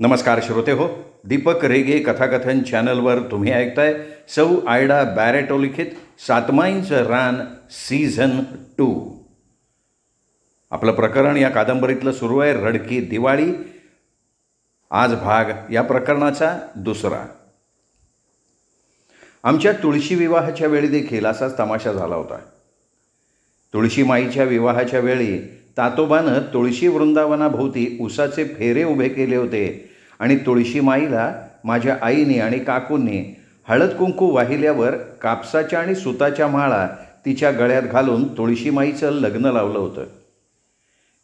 नमस्कार श्रोते हो, दीपक रेगे कथाकथन चॅनलवर तुम्ही ऐकताय सौ आयडा बॅरेटो लिखित सातमाईंचं रान सीझन 2. आपलं प्रकरण या कादंबरीतलं सुरू आहे रडकी दिवाळी. आज भाग या प्रकरणाचा दुसरा. आमच्या तुळशी विवाहाच्या वेळी देखील असाच तमाशा झाला होता. तुळशीमाईच्या विवाहाच्या वेळी तातोबानं तुळशी वृंदावनाभोवती उसाचे फेरे उभे केले होते आणि तुळशीमाईला माझ्या आईने आणि काकूंनी हळद कुंकू वाहिल्यावर कापसाच्या आणि सुताच्या माळा तिच्या गळ्यात घालून तुळशीमाईचं लग्न लावलं होतं.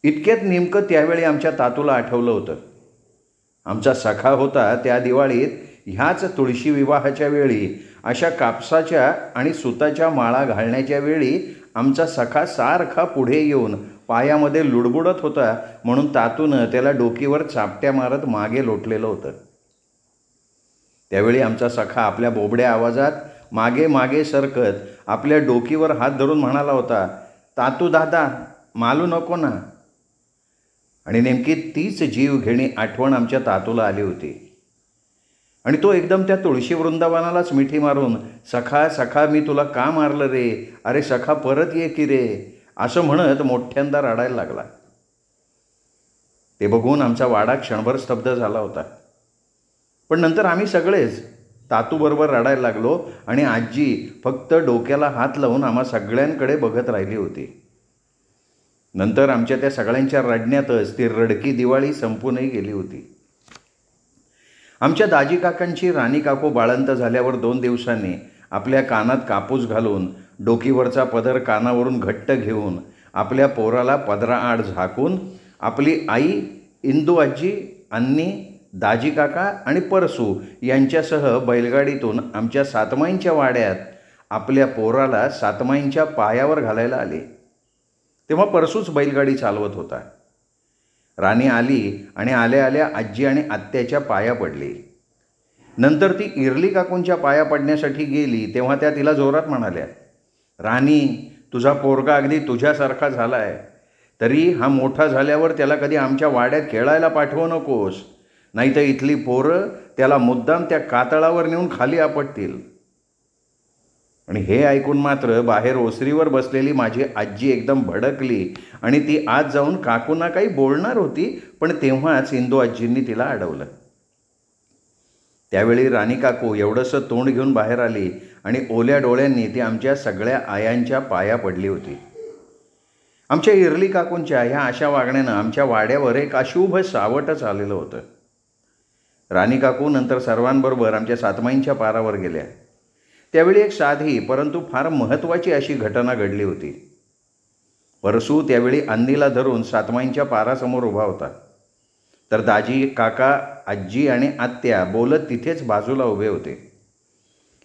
इतक्यात नेमकं त्यावेळी आमच्या तातूला आठवलं होतं. आमचा सखा होता त्या दिवाळीत ह्याच तुळशी विवाहाच्या वेळी अशा कापसाच्या आणि सुताच्या माळा घालण्याच्या वेळी आमचा सखा सारखा पुढे येऊन पायामध्ये लुडबुडत होता म्हणून तातूनं त्याला डोकीवर चापट्या मारत मागे लोटलेलं होतं. त्यावेळी आमचा सखा आपल्या बोबड्या आवाजात मागे मागे सरकत आपल्या डोकीवर हात धरून म्हणाला होता, तातू दादा मालू नको ना. आणि नेमकी तीच जीव घेणी आठवण आमच्या तातूला आली होती आणि तो एकदम त्या तुळशी वृंदावनालाच मिठी मारून, सखा सखा मी तुला का मारलं रे, अरे सखा परत ये की रे, असं म्हणत मोठ्यांदा रडायला लागला. ते बघून आमचा वाडा क्षणभर स्तब्ध झाला होता. पण नंतर आम्ही सगळेच तातूबरोबर रडायला लागलो आणि आजी फक्त डोक्याला हात लावून आम्हा सगळ्यांकडे बघत राहिली होती. नंतर आमच्या त्या सगळ्यांच्या रडण्यातच ती रडकी दिवाळी संपूनही गेली होती. आमच्या दाजी काकांची राणी काकू बाळंत झाल्यावर 2 दिवसांनी आपल्या कानात कापूस घालून, डोकीवरचा पदर कानावरून घट्ट घेऊन, आपल्या पोराला पदराआड झाकून आपली आई, इंदू आजी, अन्नी, दाजी काका आणि परसू यांच्यासह बैलगाडीतून आमच्या सातमाईंच्या वाड्यात आपल्या पोराला सातमाईंच्या पायावर घालायला आले. तेव्हा परसूच बैलगाडी चालवत होता. राणी आली आणि आल्या आल्या आजी आणि आत्याच्या पाया पडली. नंतर ती इरली काकूंच्या पाया पडण्यासाठी गेली तेव्हा त्या तिला जोरात म्हणाल्या, राणी तुझा पोरगा अगदी तुझ्यासारखा झाला आहे, तरी हा मोठा झाल्यावर त्याला कधी आमच्या वाड्यात खेळायला पाठवू नकोस, नाहीतर इथली पोरं त्याला मुद्दाम त्या कातळावर नेऊन खाली आपटतील. आणि हे ऐकून मात्र बाहेर ओसरीवर बसलेली माझी आजी एकदम भडकली आणि ती आत जाऊन काकूंना काही बोलणार होती, पण तेव्हाच इंदू आजींनी तिला अडवलं. त्यावेळी राणी काकू एवढंसं तोंड घेऊन बाहेर आली आणि ओल्या डोळ्यांनी ती आमच्या सगळ्या आयांच्या पाया पडली होती. आमच्या इरली काकूंच्या ह्या अशा वागण्यानं आमच्या वाड्यावर एक अशुभ सावटच आलेलं होतं. राणी काकू नंतर सर्वांबरोबर आमच्या सातमाईंच्या पारावर गेल्या. त्यावेळी एक साधी परंतु फार महत्त्वाची अशी घटना घडली होती. परसू त्यावेळी अन्नीला धरून सातमाईंच्या पारासमोर उभा होता, तर दाजी काका, आजी आणि आत्या बोलत तिथेच बाजूला उभे होते.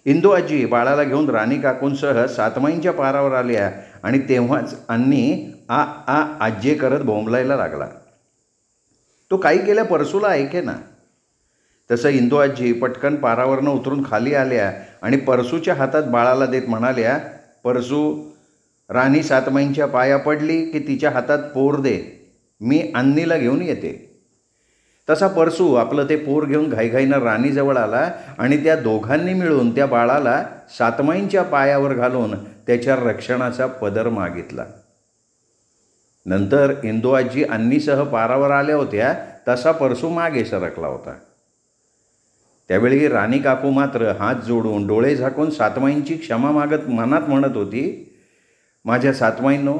इंदू आजी बाळाला घेऊन राणी काकूंसह सातमाईंच्या पारावर आल्या आणि तेव्हाच अन्नी आ आ आज्जे करत बोंबलायला लागला. तो काही केल्या परसूला ऐके ना. तसं इंदू आजी पटकन पारावरनं उतरून खाली आल्या आणि परसूच्या हातात बाळाला देत म्हणाल्या, परसू राणी सातमाईंच्या पाया पडली की तिच्या हातात पोर दे, मी अन्नीला घेऊन येते. तसा परसू आपलं ते पोर घेऊन घाईघाईनं राणीजवळ आला आणि त्या दोघांनी मिळून त्या बाळाला सातमाईंच्या पायावर घालून त्याच्या रक्षणाचा पदर मागितला. नंतर इंदू आजी अन्नीसह पारावर आल्या होत्या तसा परसू मागे सरकला होता. त्यावेळी राणी काकू मात्र हात जोडून डोळे झाकून सातमाईंची क्षमा मागत मनात म्हणत होती, माझ्या सातमाईंनो,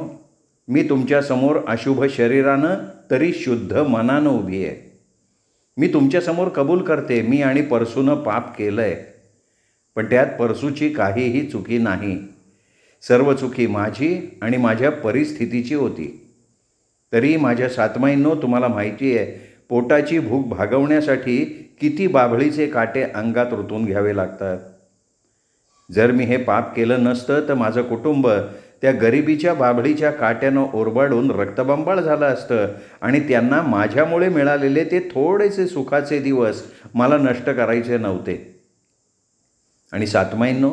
मी तुमच्यासमोर अशुभ शरीरानं तरी शुद्ध मनानं उभी आहे. मी तुमच्यासमोर कबूल करते मी आणि परसूनं पाप केलं आहे, पण त्यात परसूची काहीही चुकी नाही. सर्व चुकी माझी आणि माझ्या परिस्थितीची होती. तरी माझ्या सातमाईंनो, तुम्हाला माहिती आहे पोटाची भूक भागवण्यासाठी किती बाभळीचे काटे अंगात रुतून घ्यावे लागतात. जर मी हे पाप केलं नसतं तर माझं कुटुंब त्या गरिबीच्या बाभळीच्या काट्यानं ओरबाडून रक्तबंबाळ झालं असतं आणि त्यांना माझ्यामुळे मिळालेले ते थोडेसे सुखाचे दिवस मला नष्ट करायचे नव्हते. आणि सातमाईंनो,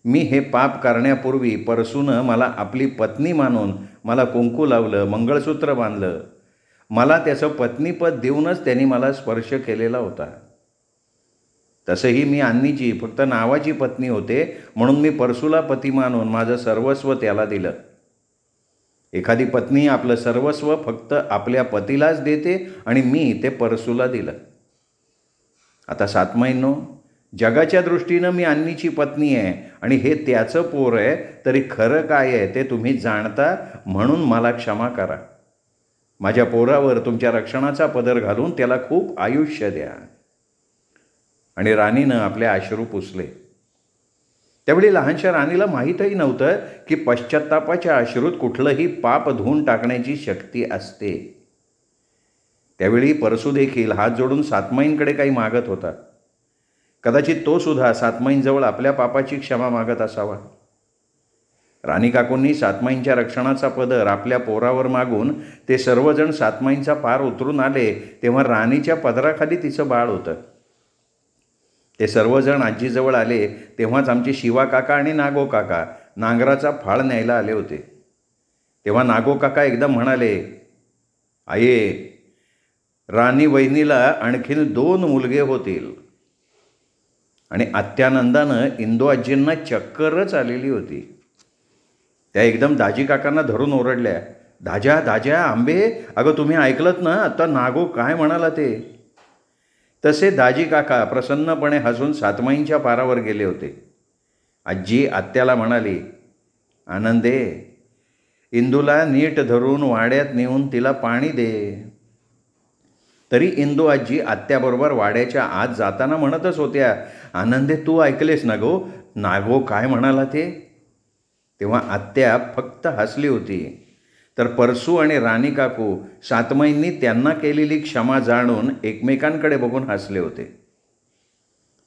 मी हे पाप करण्यापूर्वी परसूनं मला आपली पत्नी मानून मला कुंकू लावलं, मंगळसूत्र बांधलं. मला त्याचं पत्नीपद देऊनच त्यांनी मला स्पर्श केलेला होता. तसंही मी अन्नीची फक्त नावाची पत्नी होते, म्हणून मी परसूला पती मानून माझं सर्वस्व त्याला दिलं. एखादी पत्नी आपलं सर्वस्व फक्त आपल्या पतीलाच देते आणि मी ते परसूला दिलं. आता सातमाईंनो, जगाच्या दृष्टीनं मी अन्नीची पत्नी आहे आणि हे त्याचं पोर आहे, तरी खरं काय आहे ते तुम्ही जाणता, म्हणून मला क्षमा करा. माझ्या पोरावर तुमच्या रक्षणाचा पदर घालून त्याला खूप आयुष्य द्या. आणि राणीनं आपले अश्रू पुसले. त्यावेळी लहानशा राणीला माहीतही नव्हतं की पश्चात्तापाच्या अश्रूत कुठलंही पाप धुवून टाकण्याची शक्ती असते. त्यावेळी परसू देखील हात जोडून सातमाईंकडे काही मागत होता. कदाचित तो सुद्धा सातमाईंजवळ आपल्या पापाची क्षमा मागत असावा. राणी काकूंनी सातमाईंच्या रक्षणाचा पदर आपल्या पोरावर मागून ते सर्वजण सातमाईंचा पार उतरून आले, तेव्हा राणीच्या पदराखाली तिचं बाळ होतं. ते सर्वजण आजीजवळ आले तेव्हाच आमचे शिवा काका आणि नागो काका नांगराचा फाळ न्यायला आले होते. तेव्हा नागो काका एकदम म्हणाले, आये, राणी वहिनीला आणखीन 2 मुलगे होतील. आणि आत्यानंदानं इंदू आजींना चक्करच आलेली होती. त्या एकदम दाजी काकांना धरून ओरडल्या, दाजा दाजा आंबे, अगं तुम्ही ऐकलत ना आता नागो काय म्हणाला ते. तसे दाजी काका प्रसन्नपणे हसून सातमाईंच्या पारावर गेले होते. आजी आत्याला म्हणाली, आनंदे, इंदूला नीट धरून वाड्यात नेऊन तिला पाणी दे. तरी इंदू आजी आत्याबरोबर वाड्याच्या आत जाताना म्हणतच होत्या, आनंदे तू ऐकलेस ना गो, नागो काय म्हणाला ते. तेव्हा आत्या फक्त हसली होती. तर परसू आणि राणी काकू सातमाईंनी त्यांना केलेली क्षमा जाणून एकमेकांकडे बघून हसले होते.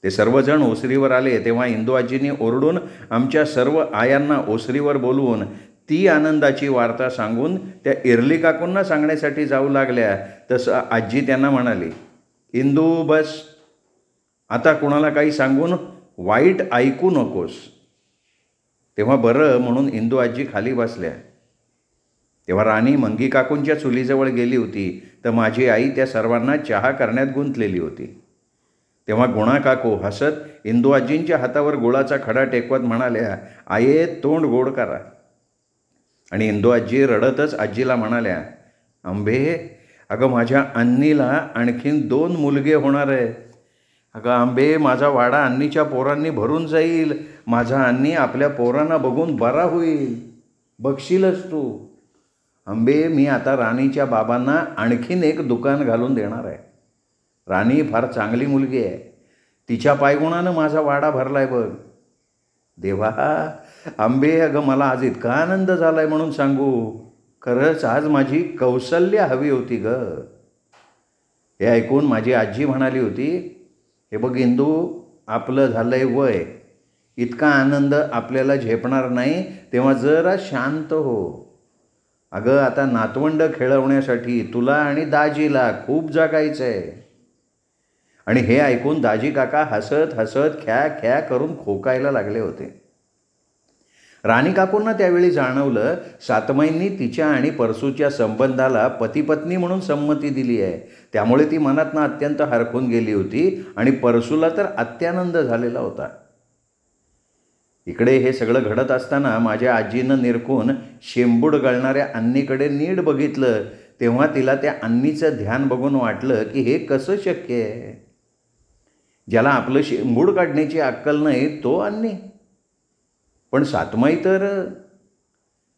ते सर्वजण ओसरीवर आले तेव्हा इंदू आजींनी ओरडून आमच्या सर्व आयांना ओसरीवर बोलवून ती आनंदाची वार्ता सांगून त्या इरली काकूंना सांगण्यासाठी जाऊ लागल्या. तसं आजी त्यांना म्हणाली, इंदू बस, आता कुणाला काही सांगून वाईट ऐकू नकोस. तेव्हा बरं म्हणून इंदू आजी खाली बसल्या. तेव्हा राणी मंगी काकूंच्या चुलीजवळ गेली होती, तर माझी आई त्या सर्वांना चहा करण्यात गुंतलेली होती. तेव्हा गुणा काकू हसत इंदू आजींच्या हातावर गुळाचा खडा टेकवत म्हणाल्या, आये तोंड गोड करा. आणि इंदू आजी रडतच आजीला म्हणाल्या, आंबे, अगं माझ्या अन्नीला आणखीन 2 मुलगे होणार आहे. अगं आंबे, माझा वाडा अन्नीच्या पोरांनी भरून जाईल. माझा अन्नी आपल्या पोरांना बघून बरा होईल, बघशीलच तू. आंबे, मी आता राणीच्या बाबांना आणखीन एक दुकान घालून देणार आहे. राणी फार चांगली मुलगी आहे, तिच्या पायगुणानं माझा वाडा भरलाय बघ. देवा, आंबे, अगं मला आज इतका आनंद झालाय म्हणून सांगू. खरंच आज माझी कौशल्य हवी होती ग. हे ऐकून माझी आजी म्हणाली होती, हे बघ इंदू, आपलं झालंय वय, इतका आनंद आपल्याला झेपणार नाही, तेव्हा जरा शांत हो. अगं आता नातवंड खेळवण्यासाठी तुला आणि दाजीला खूप जगायचं आहे. आणि हे ऐकून दाजी काका हसत हसत ख्या ख्या करून खोकायला लागले होते. राणी काकूंना त्यावेळी जाणवलं सातमाईंनी तिच्या आणि परसूच्या संबंधाला पतीपत्नी म्हणून संमती दिली आहे. त्यामुळे ती मनातनं अत्यंत हरखून गेली होती आणि परसूला तर अत्यानंद झालेला होता. इकडे हे सगळं घडत असताना माझ्या आजीनं निरखून शेंबूड गळणाऱ्या अन्नीकडे नीट बघितलं. तेव्हा तिला त्या अन्नीचं ध्यान बघून वाटलं की हे कसं शक्य आहे. ज्याला आपलं शेंबूड काढण्याची अक्कल नाही तो अन्नी, पण सातमाई तर.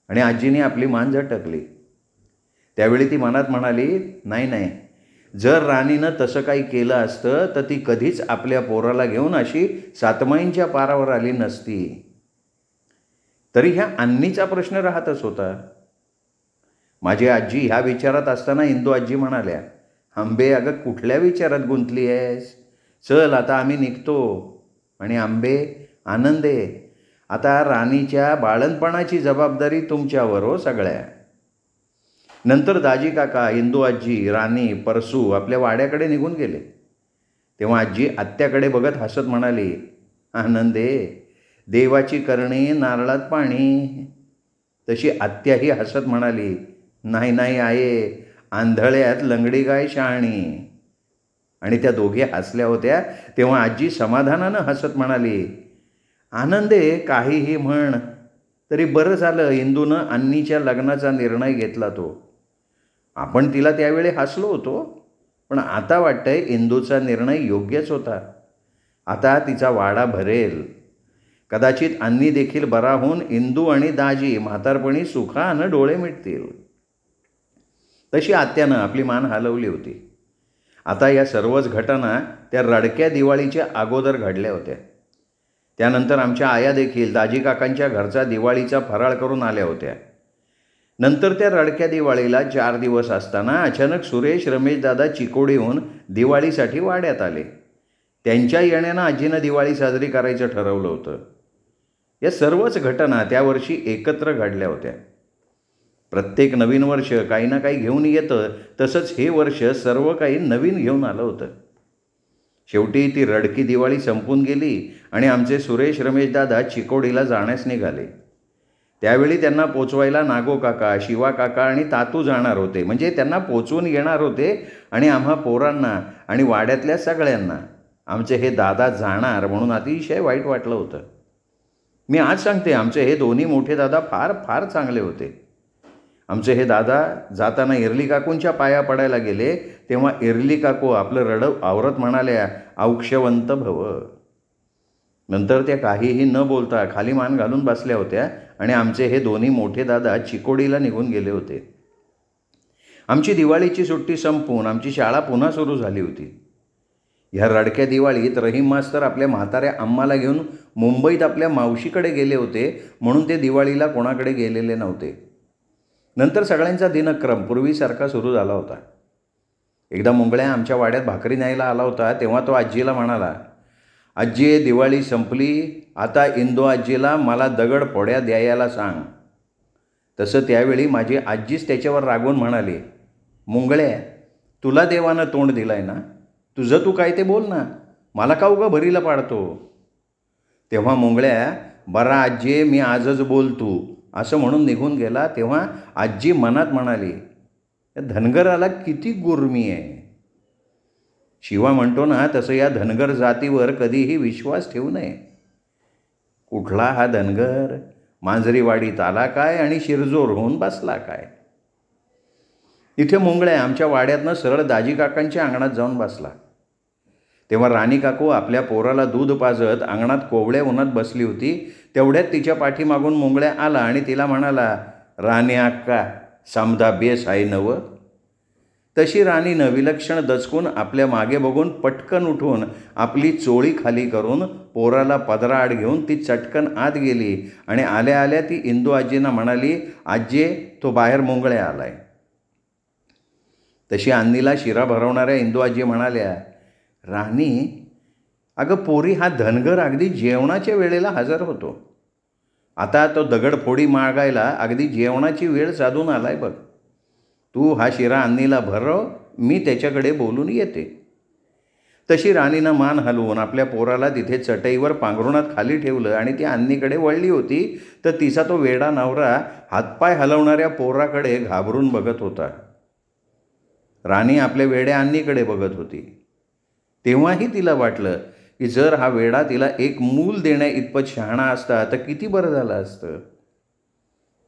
आणि आजीने आपली मान झटकली. त्यावेळी ती मनात म्हणाली, नाही नाही, जर राणीनं तसं काही केलं असतं तर ती कधीच आपल्या पोराला घेऊन अशी सातमाईंच्या पारावर आली नसती. तरी ह्या अन्नीचा प्रश्न राहतच होता. माझी आजी ह्या विचारात असताना इंदू आजी म्हणाल्या, आंबे, अगं कुठल्या विचारात गुंतली आहेस, चल आता आम्ही निघतो. आणि आंबे, आनंदे, आता राणीच्या बाळणपणाची जबाबदारी तुमच्यावर हो सगळ्या. नंतर दाजी काका, इंदू आजी, राणी, परसू आपल्या वाड्याकडे निघून गेले. तेव्हा आजी आत्याकडे बघत हसत म्हणाली, आनंदे, देवाची करणी नारळात पाणी. तशी आत्याही हसत म्हणाली, नाही नाही आये, आंधळ्यात लंगडी गाय शहाणी. आणि त्या दोघे हसल्या होत्या तेव्हा आजी समाधानानं हसत म्हणाली, आनंदे काहीही म्हण, तरी बरं झालं इंदूनं अन्नीच्या लग्नाचा निर्णय घेतला तो. आपण तिला त्यावेळी हसलो होतो, पण आता वाटतंय इंदूचा निर्णय योग्यच होता. आता तिचा वाडा भरेल. कदाचित अन्नी देखील बरा होऊन इंदू आणि दाजी म्हातारपणी सुखानं डोळे मिटतील. तशी आत्यानं आपली मान हलवली होती. आता या सर्वच घटना त्या रडक्या दिवाळीच्या अगोदर घडल्या होत्या. त्यानंतर आमच्या आया देखील दाजी काकांच्या घरचा दिवाळीचा फराळ करून आल्या होत्या. नंतर त्या रडक्या दिवाळीला 4 दिवस असताना अचानक सुरेश रमेशदादा चिकोडीहून दिवाळीसाठी वाड्यात आले. त्यांच्या येण्यानं आजीनं दिवाळी साजरी करायचं ठरवलं होतं. या सर्वच घटना त्या वर्षी एकत्र घडल्या होत्या. प्रत्येक नवीन वर्ष काही ना काही घेऊन येतं, तसंच हे वर्ष सर्व काही नवीन घेऊन आलं होतं. शेवटी ती रडकी दिवाळी संपून गेली आणि आमचे सुरेश रमेशदादा चिकोडीला जाण्यास निघाले. त्यावेळी त्यांना पोचवायला नागो काका, शिवा काका आणि तातू जाणार होते. म्हणजे त्यांना पोचवून येणार होते आणि आम्हा पोरांना आणि वाड्यातल्या सगळ्यांना आमचे हे दादा जाणार म्हणून अतिशय वाईट वाटलं होतं. मी आज सांगते, आमचे हे दोन्ही मोठे दादा फार फार चांगले होते. आमचे हे दादा जाताना इरली काकूंच्या पाया पडायला गेले तेव्हा इरली काकू आपलं रडव आवरत म्हणाल्या, औक्षवंत भव. नंतर त्या काहीही न बोलता खाली मान घालून बसल्या होत्या आणि आमचे हे दोन्ही मोठे दादा चिकोडीला निघून गेले होते. आमची दिवाळीची सुट्टी संपून आमची शाळा पुन्हा सुरू झाली होती. ह्या रडक्या दिवाळीत रहीम मास्तर आपल्या म्हाताऱ्या अम्माला घेऊन मुंबईत आपल्या मावशीकडे गेले होते, म्हणून ते दिवाळीला कोणाकडे गेलेले नव्हते. नंतर सगळ्यांचा दिनक्रम पूर्वीसारखा सुरू झाला होता. एकदा मुंगळ्या आमच्या वाड्यात भाकरी न्यायला आला होता तेव्हा तो आजीला म्हणाला, आजी दिवाळी संपली, आता इंदू आजीला मला दगड फोड्या द्यायला सांग. तसं त्यावेळी माझी आजीच त्याच्यावर रागवून म्हणाली, मुंगळ्या तुला देवानं तोंड दिलाय ना, तुझं तू काय ते बोल ना, मला का उगा भरीला पाडतो. तेव्हा मुंगळ्या, बरा आजी मी आजच बोलतो असं म्हणून निघून गेला. तेव्हा आजी मनात म्हणाली, या धनगराला किती गुर्मी आहे. शिवा म्हणतो ना तसं या धनगर जातीवर कधीही विश्वास ठेवू नये. कुठला हा धनगर, मांजरीवाडीत आला काय आणि शिरजोर होऊन बसला काय. इथे मुंगळ्या आमच्या वाड्यातनं सरळ दाजी काकांच्या अंगणात जाऊन बसला. तेव्हा राणी काकू आपल्या पोराला दूध पाजत अंगणात कोवळ्या उन्हात बसली होती. तेवढ्यात तिच्या पाठीमागून मुंगळ्या आला आणि तिला म्हणाला, राणी अक्का समधा बेस आहे नव. तशी राणीनं विलक्षण दचकून आपल्या मागे बघून पटकन उठून आपली चोळी खाली करून पोराला पदराआड घेऊन ती चटकन आत गेली आणि आल्या आल्या ती इंदू आजींना म्हणाली, आजी तो बाहेर मुंगळ्या आलाय. तशी अन्नीला शिरा भरवणाऱ्या इंदू आजी म्हणाल्या, राणी अगं पोरी हा धनगर अगदी जेवणाच्या वेळेला हजर होतो. आता तो दगडफोडी मागायला अगदी जेवणाची वेळ साधून आलाय बघ. तू हा शिरा अन्नीला भरव, मी त्याच्याकडे बोलून येते. तशी राणीनं मान हलवून आपल्या पोराला तिथे चटईवर पांघरुणात खाली ठेवलं आणि ती अन्नीकडे वळली होती तर तिचा तो वेडा नवरा हातपाय हलवणाऱ्या पोराकडे घाबरून बघत होता. राणी आपल्या वेड्या अन्नीकडे बघत होती. तेव्हाही तिला वाटलं की जर हा वेडा तिला एक मूल देण्या इतपत शहाणा असता तर किती बरं झालं असतं.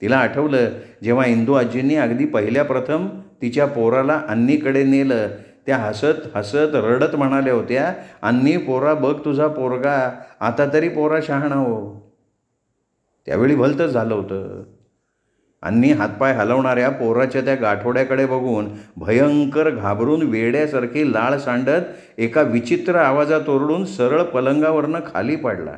तिला आठवलं जेव्हा इंदू आजींनी अगदी पहिल्या प्रथम तिच्या पोराला अन्नीकडे नेलं, त्या हसत हसत रडत म्हणाल्या होत्या, अन्नी पोरा बघ तुझा पोरगा, आता तरी पोरा शहाणा हो. त्यावेळी भलतंच झालं होतं. अन्नी हातपाय हलवणाऱ्या पोराच्या त्या गाठोड्याकडे बघून भयंकर घाबरून वेड्यासारखी लाळ सांडत एका विचित्र आवाजात ओरडून सरळ पलंगावरनं खाली पडला.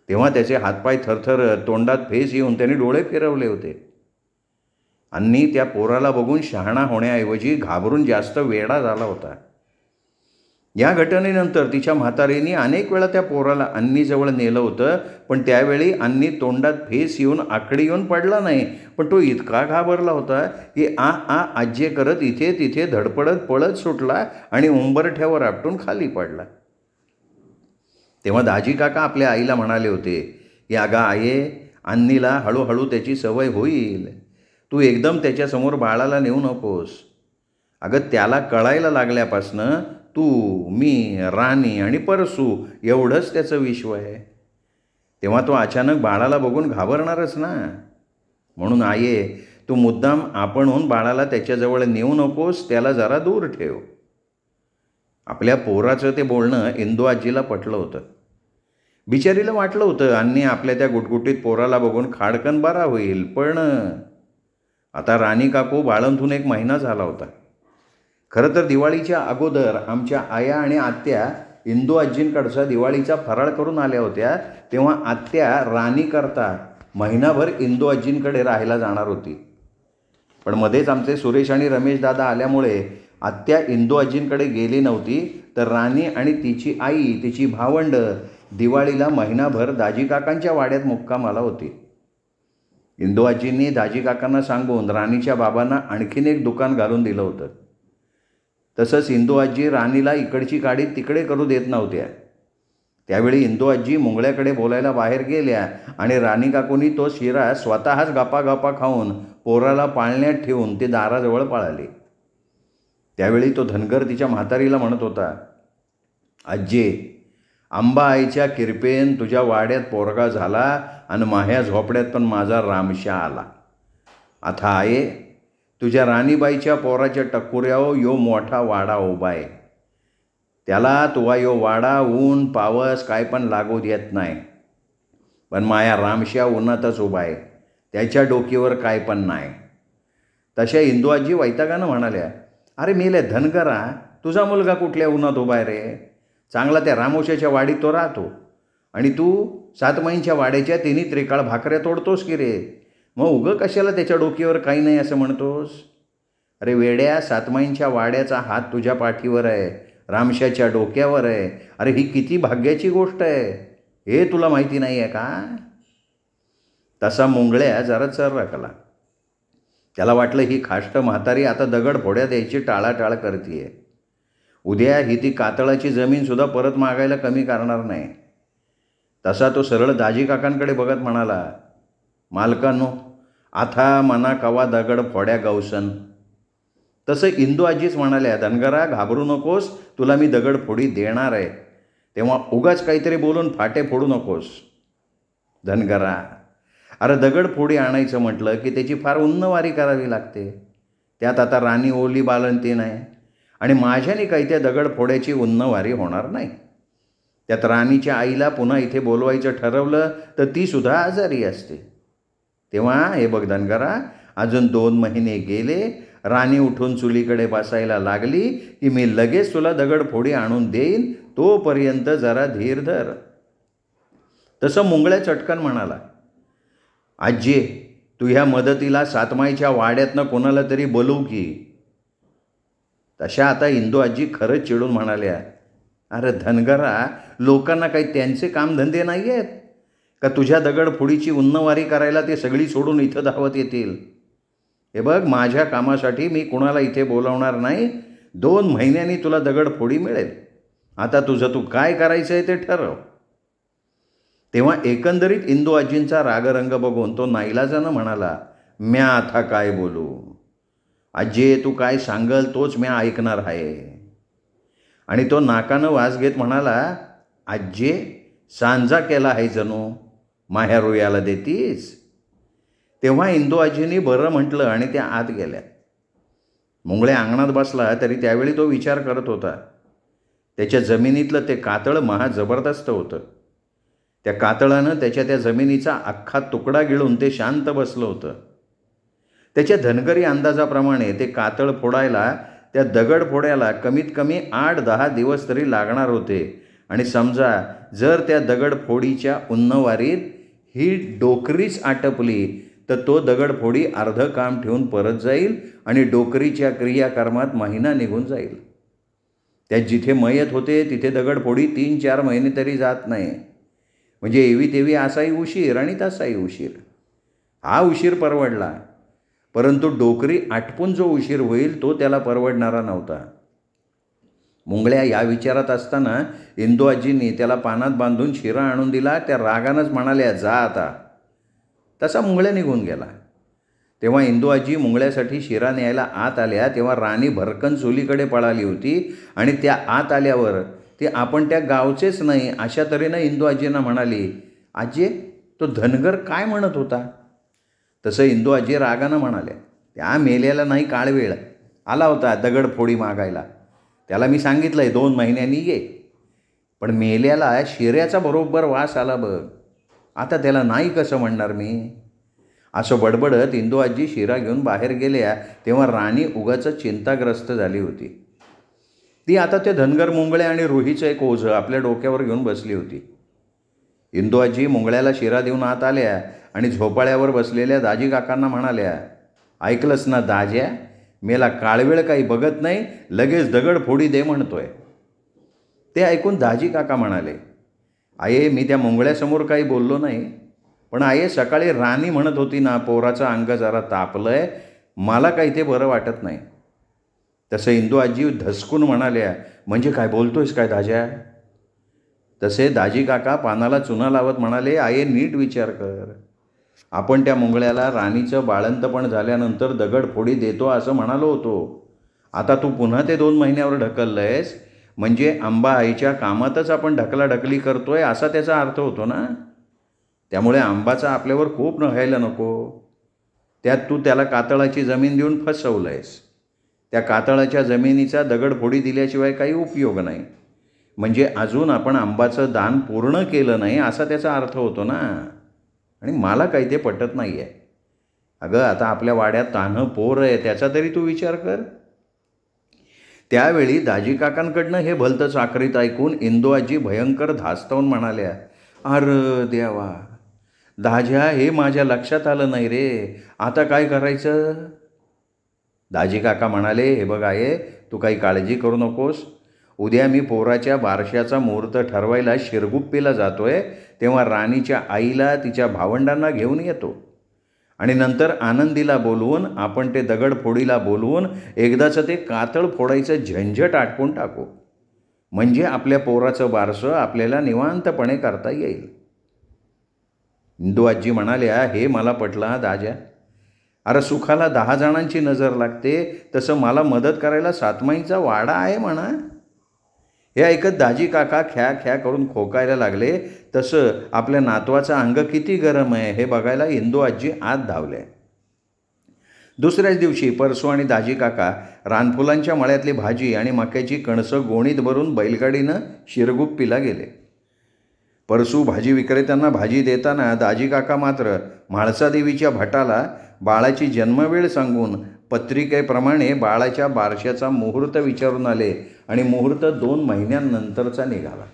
तेव्हा त्याचे हातपाय थरथरत तोंडात फेस येऊन त्याने डोळे फिरवले होते. अन्नी त्या पोराला बघून शहाणा होण्याऐवजी घाबरून जास्त वेडा झाला होता. या घटनेनंतर तिच्या म्हातारीने अनेक वेळा त्या पोराला अन्नीजवळ नेलं होतं, पण त्यावेळी अन्नी तोंडात फेस येऊन आकडी येऊन पडला नाही, पण तो इतका घाबरला होता की आ आ आज्जे करत इथे तिथे धडपडत पळत सुटला आणि उंबरठ्यावर आपटून खाली पडला. तेव्हा दाजी काका आपल्या आईला म्हणाले होते की अगा आये, अन्नीला हळूहळू त्याची सवय होईल. तू एकदम त्याच्यासमोर बाळाला नेऊ नकोस. अगं त्याला कळायला लागल्यापासनं तू, मी, राणी आणि परसू एवढंच त्याचं विश्व आहे. तेव्हा तो अचानक बाळाला बघून घाबरणारच ना. म्हणून आये, तू मुद्दाम आपणहून बाळाला त्याच्याजवळ नेऊ नकोस, त्याला जरा दूर ठेव. आपल्या पोराचं ते बोलणं इंदू आजीला पटलं होतं. बिचारीला वाटलं होतं अन्नी आपल्या त्या गुटगुटीत पोराला बघून खाडकन बरा होईल. पण आता राणी काकू बाळंतून 1 महिना झाला होता. खरं तर दिवाळीच्या अगोदर आमच्या आया आणि आत्या इंदू आजींकडचा दिवाळीचा फराळ करून आल्या होत्या. तेव्हा आत्या राणीकरता महिनाभर इंदू आजींकडे राहायला जाणार होती. पण मध्येच आमचे सुरेश आणि रमेश दादा आल्यामुळे आत्या इंदू आजींकडे गेली नव्हती. तर राणी आणि तिची आई, तिची भावंड दिवाळीला महिनाभर दाजी काकांच्या वाड्यात मुक्कामाला होती. इंदू आजींनी दाजी काकांना सांगून राणीच्या बाबांना आणखीन एक दुकान घालून दिलं होतं. तसंच इंदू आजी राणीला इकडची गाडी तिकडे करू देत नव्हत्या. त्यावेळी इंदू आजी मुंगळ्याकडे बोलायला बाहेर गेल्या आणि राणी काकूंनी तो शिरा स्वतःच गप्पा खाऊन पोराला पाळण्यात ठेवून ते दाराजवळ पळाले. त्यावेळी तो धनगर तिच्या म्हातारीला म्हणत होता, आज्जे, आंबा आईच्या किरपेन तुझ्या वाड्यात पोरगा झाला आणि माह्या झोपड्यात पण माझा रामशा आला. आता आये, तुझ्या राणीबाईच्या पोराच्या टक्कुऱ्यावर यो मोठा वाडा उभा आहे. त्याला तुवा यो वाडा ऊन पावस काय पण लागू देत नाही. पण माया रामशा उन्हातच उभा आहे, त्याच्या डोकीवर काय पण नाही. तशा इंदू आजी वैतागानं म्हणाल्या, अरे मेले धनगरा, तुझा मुलगा कुठल्या उन्हात उभा आहे रे? चांगला त्या रामोशाच्या वाडीत तो राहतो आणि तू 7 महिन्याच्या वाड्याच्या 3 त्रिकाळ भाकऱ्या तोडतोस की रे. मग उगं कशाला त्याच्या डोकीवर काही नाही असं म्हणतोस? अरे वेड्या, 7 महिन्याच्या वाड्याचा हात तुझ्या पाठीवर आहे, रामशाच्या डोक्यावर आहे. अरे ही किती भाग्याची गोष्ट आहे, हे तुला माहिती नाही आहे का? तसा मुंगळ्या जरा चर्रकला. त्याला वाटलं ही खाष्ट म्हातारी आता दगड फोड्या द्यायची टाळाटाळ करतीये. उद्या ही ती कातळाची जमीनसुद्धा परत मागायला कमी करणार नाही. तसा तो सरळ दाजी काकांकडे बघत म्हणाला, मालकांनो, आता मना कवा दगड फोड्या गौसन. तसं इंदू आजीच म्हणाल्या, धनगरा घाबरू नकोस, तुला मी दगड फोडी देणार आहे. तेव्हा उगाच काहीतरी बोलून फाटे फोडू नकोस. धनगरा, अरे दगड फोडी आणायचं म्हटलं की त्याची फार उन्नवारी करावी लागते. त्यात आता राणी ओली बाळंती नाही आणि माझ्याने काही त्या दगड फोड्याची उन्नवारी होणार नाही. त्यात राणीच्या आईला पुन्हा इथे बोलवायचं ठरवलं तर ती सुद्धा आजारी असते. तेव्हा हे बघ धनगरा, अजून 2 महिने गेले, राणी उठून चुलीकडे बसायला लागली की मी लगेच तुला दगड फोडी आणून देईन. तोपर्यंत जरा धीर धर. तसं मुंगळ्या चटकन म्हणाला, आज्जे, तू ह्या मदतीला 7 माईच्या वाड्यातनं कोणाला तरी बोलवू की. तशा आता इंदू आजी खरंच चिडून म्हणाल्या, अरे धनगरा, लोकांना काही त्यांचे कामधंदे नाही आहेत का तुझ्या दगडफोडीची उन्नवारी करायला ते सगळी सोडून इथं धावत येतील? हे बघ, माझ्या कामासाठी मी कुणाला इथे बोलावणार नाही. 2 महिन्यांनी तुला दगडफोडी मिळेल. आता तुझं तू काय करायचं आहे ते ठरव. तेव्हा एकंदरीत इंदू आजींचा रागरंग बघून तो नाईलाजानं म्हणाला, म्या आता काय बोलू? आजी, तू काय सांगल तोच म्या ऐकणार आहे. आणि तो नाकानं वास घेत म्हणाला, आजी, सांजा केला आहे जणू, माह्या रुयाला देतीस? तेव्हा इंदू आजींनी बरं म्हटलं आणि त्या आत गेल्या. मुंगळे अंगणात बसला तरी त्यावेळी तो विचार करत होता. त्याच्या जमिनीतलं ते कातळ महा जबरदस्त होतं. त्या कातळानं त्या जमिनीचा अख्खा तुकडा गिळून ते शांत बसलं होतं. त्याच्या धनगरी अंदाजाप्रमाणे ते कातळ फोडायला, त्या दगड फोड्याला कमीत कमी 8-10 दिवस तरी लागणार होते. आणि समजा जर त्या दगडफोडीच्या उन्नवारीत ही डोकरीच आटपली तर तो दगडफोडी अर्धं काम ठेवून परत जाईल आणि डोकरीच्या क्रियाकर्मात महिना निघून जाईल. त्यात जिथे मयत होते तिथे दगडफोडी 3-4 महिने तरी जात नाही. म्हणजे एवी तेवी असाही उशीर आणि तसाही उशीर. हा उशीर परवडला, परंतु डोकरी आटपून जो उशीर होईल तो त्याला परवडणारा नव्हता. मुंगळ्या या विचारात असताना इंदू आजींनी त्याला पानात बांधून शिरा आणून दिला. त्या रागानंच म्हणाल्या, जा आता. तसा मुंगळ्या निघून गेला. तेव्हा इंदू आजी मुंगळ्यासाठी शिरा न्यायला आत आल्या तेव्हा राणी भरकन चुलीकडे पळाली होती आणि त्या आत आल्यावर ती आपण त्या गावचेच नाही अशा तऱ्हेनं इंदू आजींना म्हणाली, आजी तो धनगर काय म्हणत होता? तसं इंदू आजी रागानं म्हणाल्या, त्या मेल्याला नाही काळ वेळ आला होता दगडफोडी मागायला. त्याला मी सांगितलं आहे 2 महिन्यांनी ये, पण मेल्याला शिऱ्याचा बरोबर वास आला बघ. आता त्याला नाही कसं म्हणणार मी? असं बडबडत इंदू आजी शिरा घेऊन बाहेर गेल्या तेव्हा राणी उगाच चिंताग्रस्त झाली होती. ती आता ते धनगर मुंगळे आणि रुहीचं एक ओझं आपल्या डोक्यावर घेऊन बसली होती. इंदू आजी मुंगळ्याला शिरा देऊन आत आल्या आणि झोपाळ्यावर बसलेल्या दाजी काकांना म्हणाल्या, ऐकलंस ना दाज्या, मेला काळवेळ काही बघत नाही, लगेच दगडफोडी दे म्हणतोय. ते ऐकून दाजी काका म्हणाले, आये मी त्या मुंगळ्यासमोर काही बोललो नाही, पण आये सकाळी राणी म्हणत होती ना पोराचं अंग जरा तापलंय, मला काही ते बरं वाटत नाही. तसं इंदू आजी धसकून म्हणाल्या, म्हणजे काय बोलतोयस काय दाज्या? तसे दाजी काका पानाला चुना लावत म्हणाले, आये नीट विचार कर, आपण त्या मुंगळ्याला राणीचं बाळंतपण झाल्यानंतर दगडफोडी देतो असं म्हणालो होतो. आता तू पुन्हा ते 2 महिन्यावर ढकललंयस, म्हणजे अंबा आईच्या कामातच आपण ढकलाढकली करतोय असा त्याचा अर्थ होतो ना. त्यामुळे अंबाचा आपल्यावर खूप राहायला नको. त्यात तू त्याला कातळाची जमीन देऊन फसवलंयस. त्या कातळाच्या जमिनीचा दगडफोडी दिल्याशिवाय काही उपयोग नाही, म्हणजे अजून आपण अंबाचं दान पूर्ण केलं नाही असा त्याचा अर्थ होतो ना. आणि मला काही ते पटत नाही आहे. अगं आता आपल्या वाड्यात तान्हं पोर आहे, त्याचा तरी तू विचार कर. त्यावेळी दाजी काकांकडनं हे भलतं चाकरीत ऐकून इंदू आजी भयंकर धास्तावून म्हणाल्या, अरे देवा दाज्या, हे माझ्या लक्षात आलं नाही रे, आता काय करायचं? दाजी काका म्हणाले, हे बघ आहे, तू काही काळजी करू नकोस. उद्या मी पोराच्या बारशाचा मुहूर्त ठरवायला शिरगुप्पीला जातोय, तेव्हा राणीच्या आईला तिच्या भावंडांना घेऊन येतो आणि नंतर आनंदीला बोलवून आपण ते दगडफोडीला बोलवून एकदाचं ते कातळ फोडायचं झंझट आटपून टाकू, म्हणजे आपल्या पोराचं बारसं आपल्याला निवांतपणे करता येईल. इंदू आजी म्हणाल्या, हे मला पटलं दाज्या. अरे सुखाला 10 जणांची नजर लागते, तसं मला मदत करायला सातमाईचा वाडा आहे म्हणा. हे ऐकत दाजी काका ख्या ख्या करून खोकायला लागले. तसं आपल्या नातवाचं अंग किती गरम आहे हे बघायला इंदू आजी आत धावले. दुसऱ्याच दिवशी परसू आणि दाजी काका रानफुलांच्या मळ्यातली भाजी आणि मक्याची कणसं गोणीत भरून बैलगाडीनं शिरगुप्पीला गेले. परसू भाजी विक्रेत्यांना भाजी देताना दाजी काका मात्र म्हाळसादेवीच्या भटाला बाळाची जन्मवेळ सांगून पत्रिकेप्रमाणे बाळाच्या बारशाचा मुहूर्त विचारून आले आणि मुहूर्त 2 महिन्यांनंतरचा निघाला.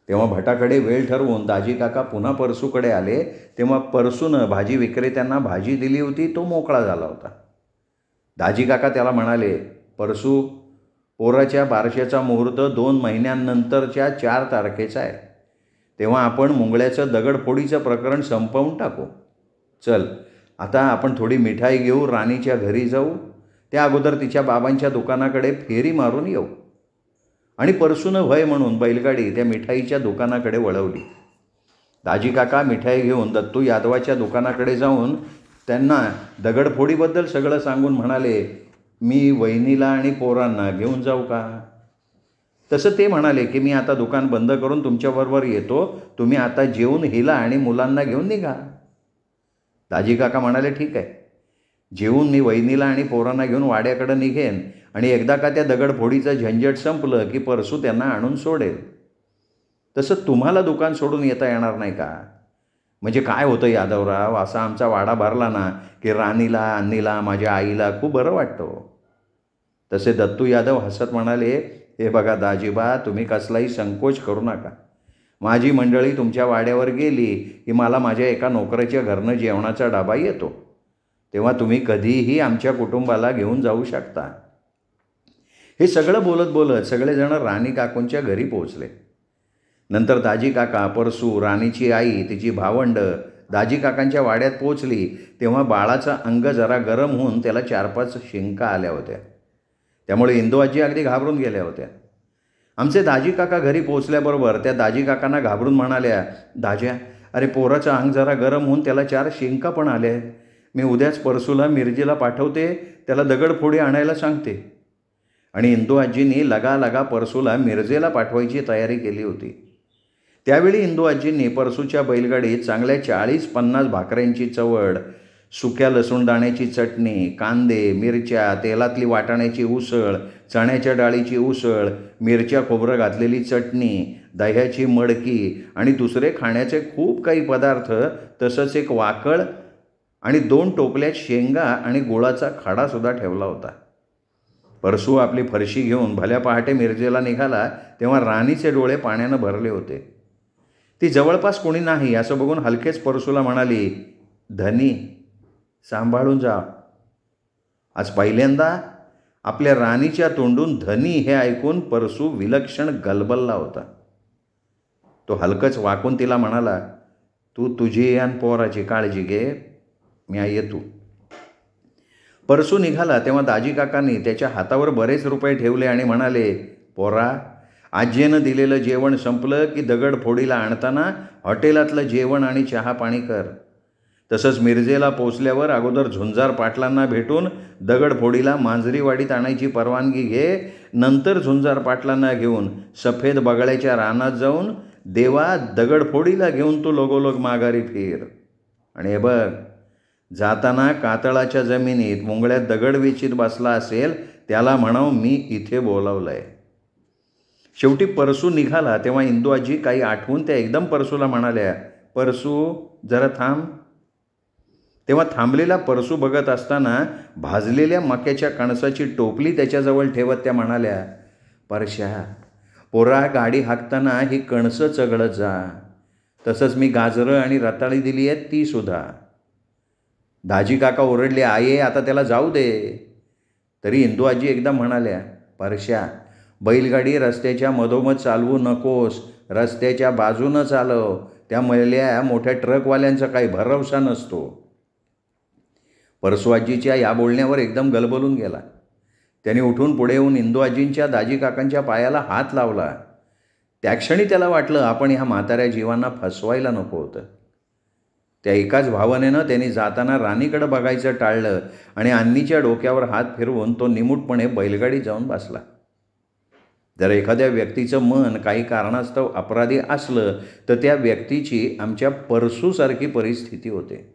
तेव्हा भटाकडे वेळ ठरवून दाजी काका पुन्हा परसूकडे आले. तेव्हा परसूनं भाजी विक्रेत्यांना भाजी दिली होती, तो मोकळा झाला होता. दाजी काका त्याला म्हणाले, परसू, पोराच्या बारशाचा मुहूर्त 2 महिन्यांनंतरच्या 4 तारखेचा आहे. तेव्हा आपण मुंगळ्याचं दगडफोडीचं प्रकरण संपवून टाकू. चल आता आपण थोडी मिठाई घेऊ, राणीच्या घरी जाऊ, त्या अगोदर तिच्या बाबांच्या दुकानाकडे फेरी मारून येऊ. आणि परसूनं व्हय म्हणून बैलगाडी त्या मिठाईच्या दुकानाकडे वळवली. दाजी काका मिठाई घेऊन दत्तू यादवाच्या दुकानाकडे जाऊन त्यांना दगडफोडीबद्दल सगळं सांगून म्हणाले, मी वहिनीला आणि पोरांना घेऊन जाऊ का? तसं ते म्हणाले की मी आता दुकान बंद करून तुमच्याबरोबर येतो, तुम्ही आता जेवून हिला आणि मुलांना घेऊन निघा. दाजी काका म्हणाले, ठीक आहे, जेवून मी वहिनीला आणि पोरांना घेऊन वाड्याकडं निघेन आणि एकदा का त्या दगडफोडीचं झंझट संपलं की परसू त्यांना आणून सोडेल. तसं तुम्हाला दुकान सोडून येता येणार नाही का? म्हणजे काय होतं यादवराव, असा आमचा वाडा भरला ना की राणीला, अन्नीला, माझ्या आईला खूप बरं वाटतं. तसे दत्तू यादव हसत म्हणाले, हे बघा दाजीबा, तुम्ही कसलाही संकोच करू नका. माझी मंडळी तुमच्या वाड्यावर गेली की मला माझ्या एका नोकराच्या घरनं जेवणाचा डबा येतो, तेव्हा तुम्ही कधीही आमच्या कुटुंबाला घेऊन जाऊ शकता. हे सगळं बोलत बोलत सगळेजण राणी काकूंच्या घरी पोहोचले. नंतर दाजी काका, परसू, राणीची आई, तिची भावंड दाजी काकांच्या वाड्यात पोहोचली. तेव्हा बाळाचं अंग जरा गरम होऊन त्याला 4-5 शिंका आल्या होत्या. त्यामुळे इंदू आजी अगदी घाबरून गेल्या होत्या. आमचे दाजी काका घरी पोहोचल्याबरोबर त्या दाजी काकांना घाबरून म्हणाल्या, दाज्या, अरे पोराचं अंग जरा गरम होऊन त्याला 4 शिंका पण आल्या आहेत. मी उद्याच परसूला मिरजेला पाठवते, त्याला दगडफोडी आणायला सांगते. आणि इंदू आजींनी लगा परसूला मिरजेला पाठवायची तयारी केली होती. त्यावेळी इंदू आजींनी परसूच्या बैलगाडीत चांगल्या 40-50 भाकऱ्यांची चवड, सुक्या लसूण दाण्याची चटणी, कांदे, मिरच्या, तेलातली वाटाण्याची उसळ, चण्याच्या डाळीची उसळ, मिरच्या खोबरं घातलेली चटणी, दह्याची मडकी आणि दुसरे खाण्याचे खूप काही पदार्थ, तसंच एक वाकळ आणि 2 टोपल्यात शेंगा आणि गुळाचा खाडासुद्धा ठेवला होता. परसू आपली फरशी घेऊन भल्या पहाटे मिरजेला निघाला तेव्हा राणीचे डोळे पाण्यानं भरले होते. ती जवळपास कोणी नाही असं बघून हलकेच परसूला म्हणाली, धनी, सांभाळून जा. आज पहिल्यांदा आपल्या राणीच्या तोंडून धनी हे ऐकून परसू विलक्षण गलबलला होता. तो हलकच वाकून तिला म्हणाला, तू तुझी आणि पोराची काळजी घे, मी येतो. परसू निघाला तेव्हा दाजी काकांनी त्याच्या हातावर बरेच रुपये ठेवले आणि म्हणाले, पोरा, आजीनं दिलेलं जेवण संपलं की दगडफोडीला आणताना हॉटेलातलं जेवण आणि चहा पाणी कर. तसंच मिरजेला पोचल्यावर अगोदर झुंजार पाटलांना भेटून दगडफोडीला मांजरीवाडीत आणायची परवानगी घे. नंतर झुंजार पाटलांना घेऊन सफेद बगळ्याच्या रानात जाऊन देवा दगडफोडीला घेऊन तू लोगोलोग माघारी फिर. आणि हे बघ, जाताना कातळाच्या जमिनीत मुंगळ्यात दगड वेचीत बसला असेल त्याला म्हणाव मी इथे बोलावलं आहे. शेवटी परसू निघाला तेव्हा इंदू आजी काही आठवून त्या एकदम परसूला म्हणाल्या, परसू जरा थांब. तेव्हा थांबलेला परसू बघत असताना भाजलेल्या मक्याच्या कणसाची टोपली त्याच्याजवळ ठेवत त्या म्हणाल्या, परश्या, पोरा, गाडी हाकताना ही कणसं चगळत जा. तसंच मी गाजरं आणि रताळी दिली आहेत ती सुद्धा. दाजी काका ओरडले, आये आता त्याला जाऊ दे. तरी इंदू आजी एकदम म्हणाल्या, परश्या, बैलगाडी रस्त्याच्या मधोमध चालवू नकोस, रस्त्याच्या बाजूनं चालव. त्या मळल्या मोठ्या ट्रकवाल्यांचा काही भरवसा नसतो. परसू आजीच्या या बोलण्यावर एकदम गलबलून गेला. त्याने उठून पुढे येऊन इंदू आजींच्या दाजी काकांच्या पायाला हात लावला. त्या क्षणी त्याला वाटलं आपण ह्या म्हाताऱ्या जीवांना फसवायला नको होतं. त्या एकाच भावनेनं त्यांनी जाताना राणीकडे बघायचं टाळलं आणि अन्नीच्या डोक्यावर हात फिरवून तो निमूटपणे बैलगाडी जाऊन बसला. जर एखाद्या व्यक्तीचं मन काही कारणास्तव अपराधी असलं तर त्या व्यक्तीची आमच्या परसूसारखी परिस्थिती होते.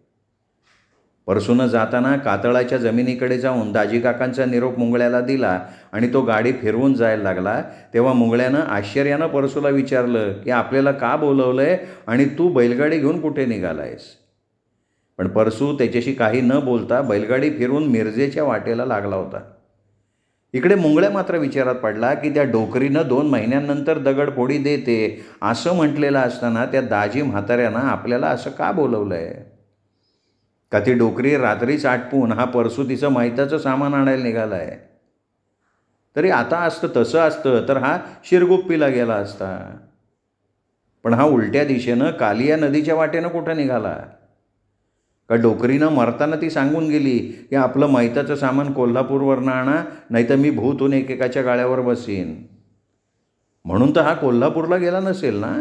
परसूनं जाताना कातळाच्या जमिनीकडे जाऊन दाजी काकांचा निरोप मुंगळ्याला दिला आणि तो गाडी फिरवून जायला लागला तेव्हा मुंगळ्यानं आश्चर्यानं परसूला विचारलं की आपल्याला का बोलवलंय आणि तू बैलगाडी घेऊन कुठे निघालायस. पण परसू त्याच्याशी काही न बोलता बैलगाडी फिरवून मिरजेच्या वाटेला लागला होता. इकडे मुंगळ्या मात्र विचारात पडला की त्या डोकरीनं 2 महिन्यांनंतर दगडफोडी देते असं म्हटलेलं असताना त्या दाजी म्हाताऱ्यानं आपल्याला असं का बोलवलंय. का ती डोकरी रात्रीच आटपून हा परसू तिचं माहिताचं सामान आणायला निघाला आहे. तरी आता असतं तसं असतं तर हा शिरगुप्पीला गेला असता. पण हा उलट्या दिशेनं कालिया नदीच्या वाटेनं कुठं निघाला. का डोकरीनं मरताना ती सांगून गेली की आपलं माहिताचं सामान कोल्हापूरवरनं आणा, नाहीतर मी भूतून एकेकाच्या गाळ्यावर बसीन. म्हणून तर हा कोल्हापूरला गेला नसेल ना.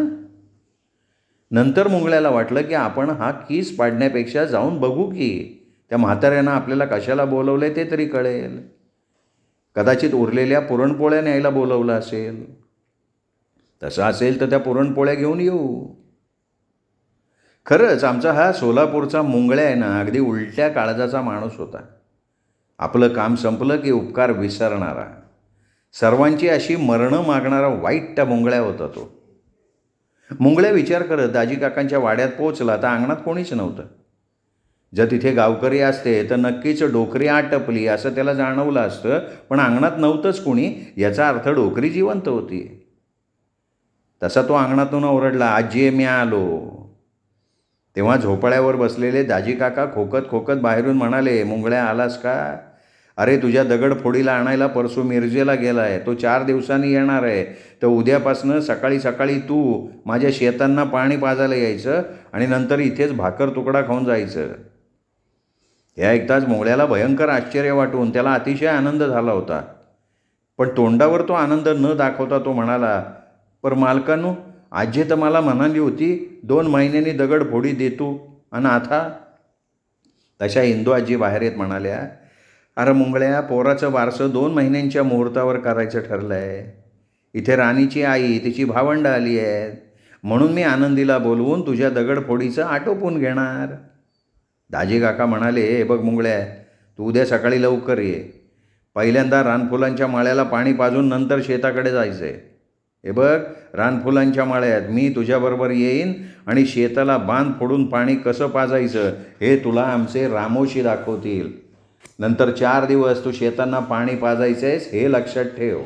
नंतर मुंगळ्याला वाटलं की आपण हा कीस पाडण्यापेक्षा जाऊन बघू की त्या म्हाताऱ्यानं आपल्याला कशाला बोलवलंय ते तरी कळेल. कदाचित उरलेल्या पुरणपोळ्या न्यायला बोलवलं असेल. तसं असेल तर त्या पुरणपोळ्या घेऊन येऊ. खरंच आमचा हा सोलापूरचा मुंगळ्या आहे ना, अगदी उलट्या काळजाचा माणूस होता. आपलं काम संपलं की उपकार विसरणारा, सर्वांची अशी मरणं मागणारा वाईट त्या मुंगळ्या होता तो. मुंगळ्या विचार करत दाजी काकांच्या वाड्यात पोचला तर अंगणात कोणीच नव्हतं. जर तिथे गावकरी असते तर नक्कीच डोकरी आटपली असं त्याला जाणवलं असतं. पण अंगणात नव्हतंच कोणी याचा अर्थ डोकरी जिवंत होती. तसा तो अंगणातून ओरडला, आजी मी आलो. तेव्हा झोपाळ्यावर बसलेले दाजी काका खोकत खोकत बाहेरून म्हणाले, मुंगळ्या आलास का. अरे तुझ्या दगडफोडीला आणायला परसू मिरजेला गेला आहे. तो 4 दिवसांनी येणार आहे. तर उद्यापासनं सकाळी सकाळी तू माझ्या शेतांना पाणी पाजायला यायचं आणि नंतर इथेच भाकर तुकडा खाऊन जायचं. हे ऐकताच मुंगळ्याला भयंकर आश्चर्य वाटून त्याला अतिशय आनंद झाला होता. पण तोंडावर तो आनंद न दाखवता तो म्हणाला, पर मालकांनो, आजी तर मला म्हणाली होती 2 महिन्यांनी दगडफोडी देतो आणि आता. तशा इंदू आजी बाहेर येत म्हणाल्या, अरे मुंगळ्या, पोराचं बारसं 2 महिन्यांच्या मुहूर्तावर करायचं ठरलं आहे. इथे राणीची आई, तिची भावंडं आली आहेत, म्हणून मी आनंदीला बोलवून तुझ्या दगडफोडीचं आटोपून घेणार. दाजी काका म्हणाले, हे बघ मुंगळ्या, तू उद्या सकाळी लवकर ये. पहिल्यांदा रानफुलांच्या माळ्याला पाणी पाजून नंतर शेताकडे जायचं आहे. हे बघ, रानफुलांच्या माळ्यात मी तुझ्याबरोबर येईन आणि शेताला बांध फोडून पाणी कसं पाजायचं हे तुला आमचे रामोशी दाखवतील. नंतर 4 दिवस तू शेतांना पाणी पाजायचं आहेस हे लक्षात ठेव.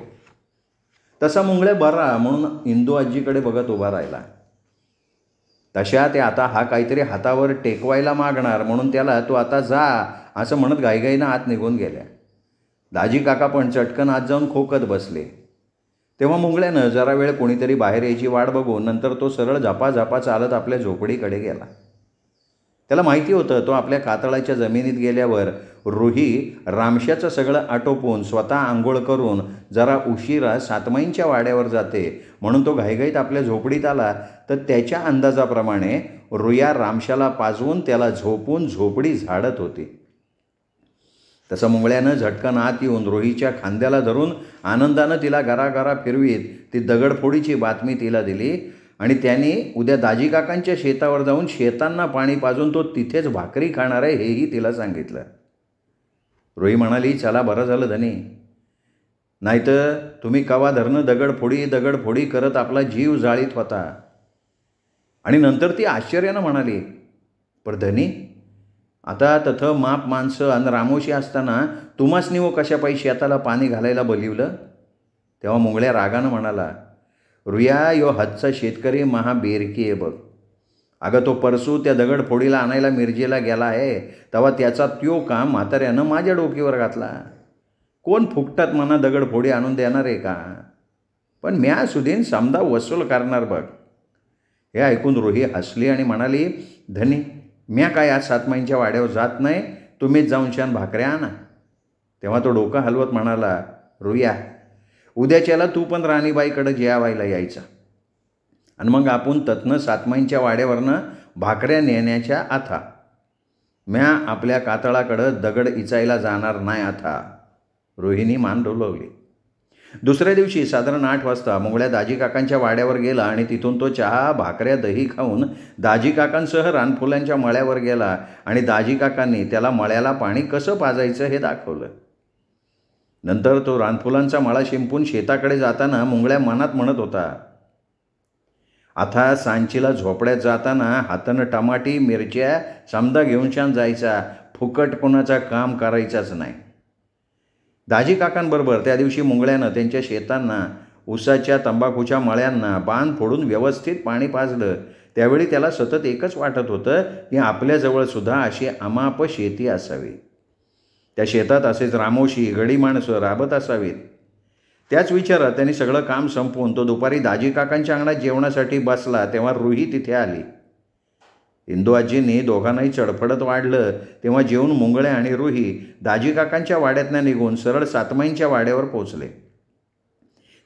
तसा मुंगळे बरा म्हणून इंदू आजीकडे बघत उभा राहिला. तशा ते आता हा काहीतरी हातावर टेकवायला मागणार म्हणून त्याला तू आता जा असं म्हणत घाईघाईनं आत निघून गेल्या. दाजी काका पण चटकन आत जाऊन खोकत बसले. तेव्हा मुंगळ्यानं जरा वेळ कोणीतरी बाहेर यायची वाट बघून नंतर तो सरळ झापा चालत आपल्या झोपडीकडे गेला. त्याला माहिती होतं तो आपल्या कातळाच्या जमिनीत गेल्यावर रुही रामशाचं सगळं आटोपून स्वतः आंघोळ करून जरा उशिरा सातमाईंच्या वाड्यावर जाते, म्हणून तो घाईघाईत आपल्या झोपडीत आला. तर त्याच्या अंदाजाप्रमाणे रुया रामशाला पाजवून त्याला झोपून झोपडी झाडत होती. तसं मुंगळ्यानं झटकन आत येऊन रोहीच्या खांद्याला धरून आनंदानं तिला गरागरा फिरवीत ती दगडफोडीची बातमी तिला दिली आणि त्यांनी उद्या दाजी काकांच्या शेतावर जाऊन शेतांना पाणी पाजून तो तिथेच भाकरी खाणार आहे हेही तिला सांगितलं. रोही म्हणाली, चला बरं झालं धनी, नाहीतर तुम्ही कवा धरणं दगडफोडी करत आपला जीव जाळीत होता. आणि नंतर ती आश्चर्यानं म्हणाली, पर धनी, आता तथं माप माणसं आणि रामोशी असताना तुम्हासनी व कशापायी शेताला पाणी घालायला बोलिवलं. तेव्हा मुंगळ्या रागानं म्हणाला, रुया, यो हातचा शेतकरी महा बेरकी आहे बघ. अगं तो परसू त्या दगडफोडीला आणायला मिरजेला गेला आहे, तेव्हा त्याचा त्यो काम म्हाताऱ्यानं माझ्या डोकीवर घातला. कोण फुकटात मना दगडफोडी आणून देणार आहे का? पण म्या सुधीन समजा वसूल करणार बघ. हे ऐकून रुही हसली आणि म्हणाली, धनी, म्या काय आज सातमाईंच्या वाड्यावर जात नाही, तुम्हीच जाऊन छान भाकऱ्या आणा. तेव्हा तो डोकं हलवत म्हणाला, रुया, उद्याच्याला तू पण राणीबाईकडं जेवायला यायचा आणि मग आपण तत्नं सातमाईंच्या वाड्यावरनं भाकऱ्या नेण्याच्या आता. म्या आपल्या कातळाकडं दगड इचायला जाणार नाही आता. रोहिणी मान डोलवली. दुसऱ्या दिवशी साधारण 8 वाजता मुंगळ्या दाजी काकांच्या वाड्यावर गेला आणि तिथून तो चहा, भाकऱ्या, दही खाऊन दाजी काकांसह रानफुलांच्या मळ्यावर गेला आणि दाजी काकांनी त्याला मळ्याला पाणी कसं पाजायचं हे दाखवलं. नंतर तो रानफुलांचा मळा शिंपून शेताकडे जाताना मुंगळ्या मनात म्हणत होता, आता सांचीला झोपड्यात जाताना हातानं टमाटी, मिरच्या समदा घेऊन शान जायचा, फुकट कोणाचा काम करायचाच नाही. दाजी काकांबरोबर त्या दिवशी मुंगळ्यानं त्यांच्या शेतांना, ऊसाच्या, तंबाखूच्या मळ्यांना बांध फोडून व्यवस्थित पाणी पाजलं. त्यावेळी त्याला सतत एकच वाटत होतं की आपल्याजवळसुद्धा अशी अमाप शेती असावी, त्या शेतात असेच रामोशी, गडी माणसं राबत असावीत. त्याच विचारात त्यांनी सगळं काम संपवून तो दुपारी दाजी काकांच्या अंगणात जेवणासाठी बसला तेव्हा रुही तिथे आली. इंदू आजींनी दोघांनाही चडफडत वाढलं तेव्हा जेवून मुंगळे आणि रुही दाजी काकांच्या वाड्यातनं निघून सरळ सातमाईंच्या वाड्यावर पोचले.